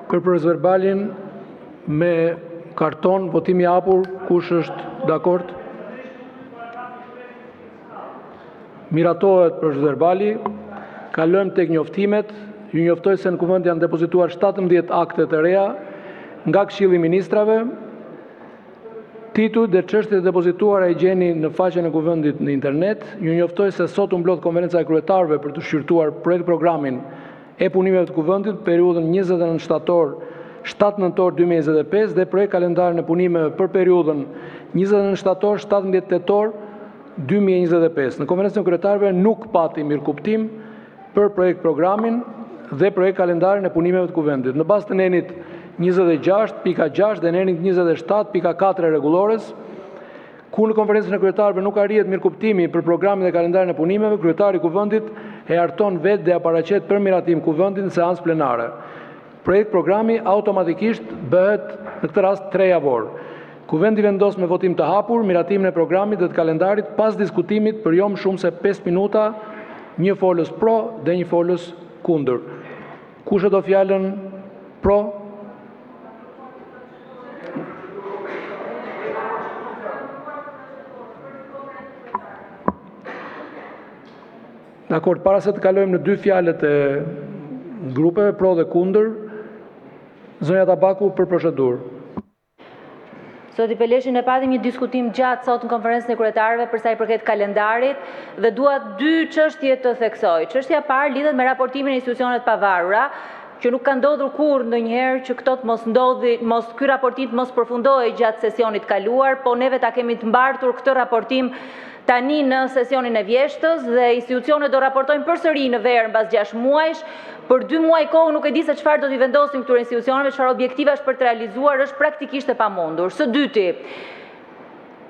Për procedurbalin me karton, votimi hapur, kush është dakord? Miratohet procedurali. Kalojmë tek njoftimet. Ju njoftoj se në kuvend janë depozituar 17 akte të reja nga Këshilli i Ministrave. Titujt dhe çështjet e depozituara i gjeni në faqen e kuvendit në internet. Ju njoftoj se sot u mblodh konferenca e kryetarëve për të shqyrtuar projekt programin e punimeve të kuvendit periudhën 29 shtator 7 nëntor 2025 dhe projekt kalendarin e punimeve për periudhën 29 shtator 17 tetor 2025. Në konferencën e kryetarëve nuk pati mirëkuptim për projekt programin dhe projekt kalendarin e punimeve të kuvendit. Në bazë të nenit 26.6 dhe nenit 27.4 rregullores, ku në konferencën e kryetarëve nuk arrihet mirëkuptimi për programin dhe kalendarin e punimeve, kryetari i kuvendit e harton vetë dhe paraqet për miratim kuvendit në seancë plenare. Projekt programi automatikisht bëhet në këtë rast 3 javor. Kuvendi vendos me votim të hapur miratimin e programit dhe të kalendarit pas diskutimit për jo më shumë se 5 minuta, një folës pro dhe një folës kundër. Kush e do fjalën pro? Dakor, para se të kalojmë në 2 fjalët e grupeve pro dhe kundër, zonja Tabaku për procedurë. Zoti Peleshi, ne patim një diskutim gjatë sot në konferencën e kryetarëve për sa i përket kalendarit dhe dua 2 çështje të theksoj. Çështja e parë lidhet me raportimin e institucioneve të pavarura, që nuk ka ndodhur kurrë ndonjëherë që këto ky raportim mos përfundohej gjatë sesionit kaluar, po neve ta kemi të mbartur këtë raportim tani në sesionin e vjeshtës dhe institucionet do raportojnë përsëri në verë mbas 6 muajsh. Për 2 muaj kohë nuk e di se çfarë do t'i vendosim këtyre institucioneve, çfarë objektiva është për të realizuar, është praktikisht e pamundur. Së dyti,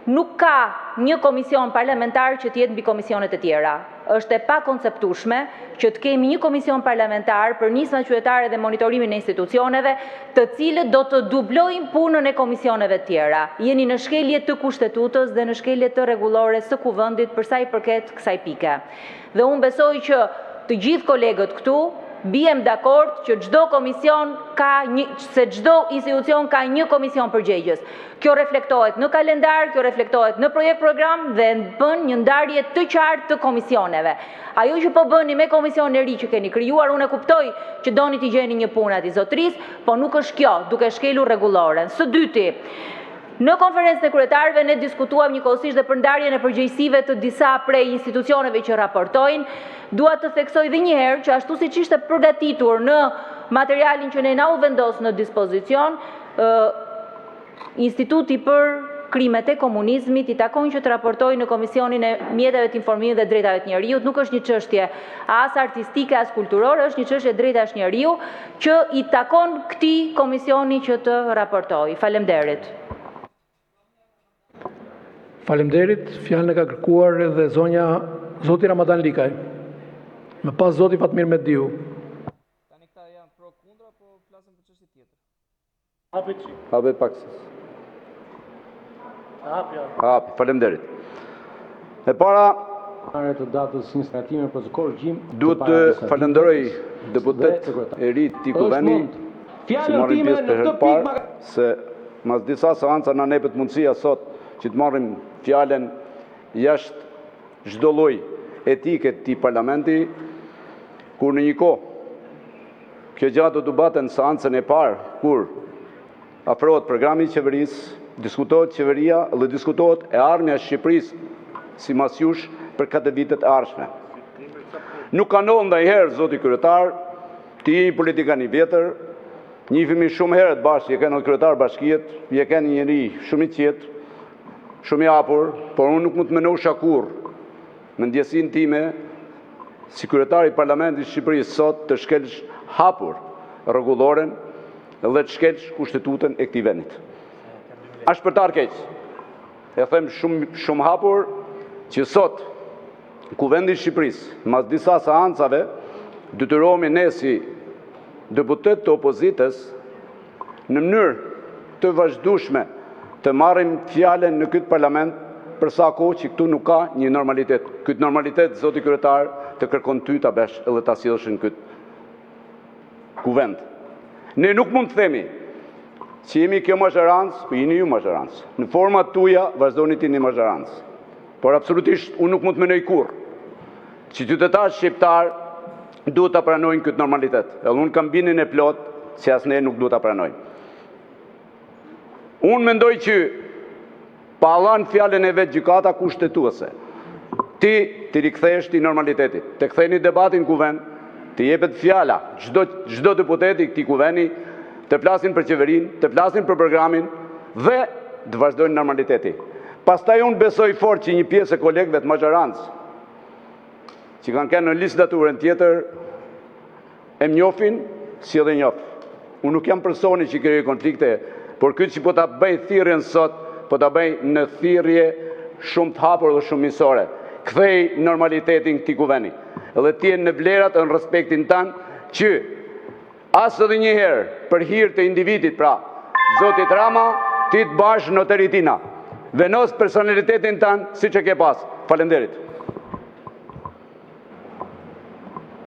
nuk ka një komision parlamentar që t'jetë mbi komisionet e tjera. Është e pakonceptueshme që të kemi një komision parlamentar për nisma qytetare dhe monitorimin e institucioneve, të cilët do të dublojnë punën e komisioneve të tjera. Jeni në shkelje të kushtetutës dhe në shkelje të rregullores së kuvendit për sa i përket kësaj pike. Dhe unë besoj që të gjithë kolegët këtu bijem dakord që çdo komision se çdo institucion ka një komision përgjegjës. Kjo reflektohet në kalendar, kjo reflektohet në projekt program dhe bën një ndarje të qartë të komisioneve. Ajo që po bëni me komision e ri që keni krijuar, unë e kuptoj që doni t'i gjeni një punë aty zotris, po nuk është kjo, duke shkelur rregulloren. Së dyti, në konferencën e kryetarëve ne diskutuam njëkohësisht dhe për ndarjen e përgjegjësive të disa prej institucioneve që raportojnë. Dua të theksoj edhe një herë që ashtu siç ishte përgatitur në materialin që ne na u vendos në dispozicion, Instituti për krimet e komunizmit i takon që të raportojë në Komisionin e Mjeteve të Informimit dhe Drejtave të Njeriut. Nuk është një çështje as artistike as kulturore, është një çështje drejtash njeriu që i takon këtij komisioni që të raportojë. Faleminderit. Faleminderit. Fjalën e ka kërkuar edhe zoti Ramadan Likaj. Më pas zoti Fatmir Mediu. Tani këta janë pro kundra, po flasin për çështje tjetër. Hape paksis. Hapi, faleminderit. E para të datës instalatime për korrigjim. Duhet të falenderoj deputet e ri të kuvendit që marrin pjesë për herë të parë, se mas disa seanca na nepet mundësia sot që të marrim fjalën jashtë çdo lloj etike të parlamenti, kur në një kohë kjo gjatë do të baten në seancën e parë, kur afrohet programi i qeverisë, diskutohet qeveria dhe diskutohet e ardhmja e Shqipërisë si masjush për 4 vitet e ardhshme. Nuk ka ndodhur ndonjëherë, zoti kryetar, ti je një politikan i vjetër, njihemi shumë herët bashkë, je kanë kryetar bashkiet, je kanë një njeri shumë i qetë, shumë i hapur, por unë nuk mund të mendosha kurrë me ndjesinë time si kryetar i Parlamentit të Shqipërisë sot të shkelsh hapur rregulloren dhe të shkelsh kushtetutën e këtij vendit. Është për të keq. E them shumë hapur që sot Kuvendi i Shqipërisë, mas disa seancave, detyrohemi ne si deputet të opozitës në mënyrë të vazhdueshme të marrim fjalën në këtë parlament për sa kohë që këtu nuk ka një normalitet. Këtë normalitet, zoti kryetar, të kërkon ty ta bësh edhe ta sjellësh në këtë kuvend. Ne nuk mund të themi që jemi kjo mazharancë, po jeni ju mazharancë. Në format tuja vazhdoni të jeni mazharancë. Por absolutisht unë nuk mund të menoj kurrë që qytetarët shqiptar duhet ta pranojnë këtë normalitet. Edhe unë kam binin e plot që as ne nuk duhet ta pranojnë. Unë mendoj që pa lanë fjalën e vetë gjykata kushtetuese, ti të rikthehesh ti normalitetit, të ktheni debatin kuvend, të jepet fjala çdo deputet i këtij kuvendi, të flasin për qeverinë, të flasin për programin dhe të vazhdojnë normaliteti. Pastaj unë besoj fort që një pjesë e kolegëve të mazharancë që kanë kënë në listë daturën tjetër e mnjofin si edhe njof. Unë nuk jam personi që krijoj konflikte, por këtë që po ta bëj thirrjen sot, po ta bëj në thirrje shumë të hapur dhe shumë miqësore. Kthej normalitetin këtij kuvendi. Edhe ti në vlerat e në respektin tanë që as edhe një herë për hir të individit, pra Zotit Rama, ti të bash notaritina. Venos personalitetin tanë siç e ke pas. Faleminderit.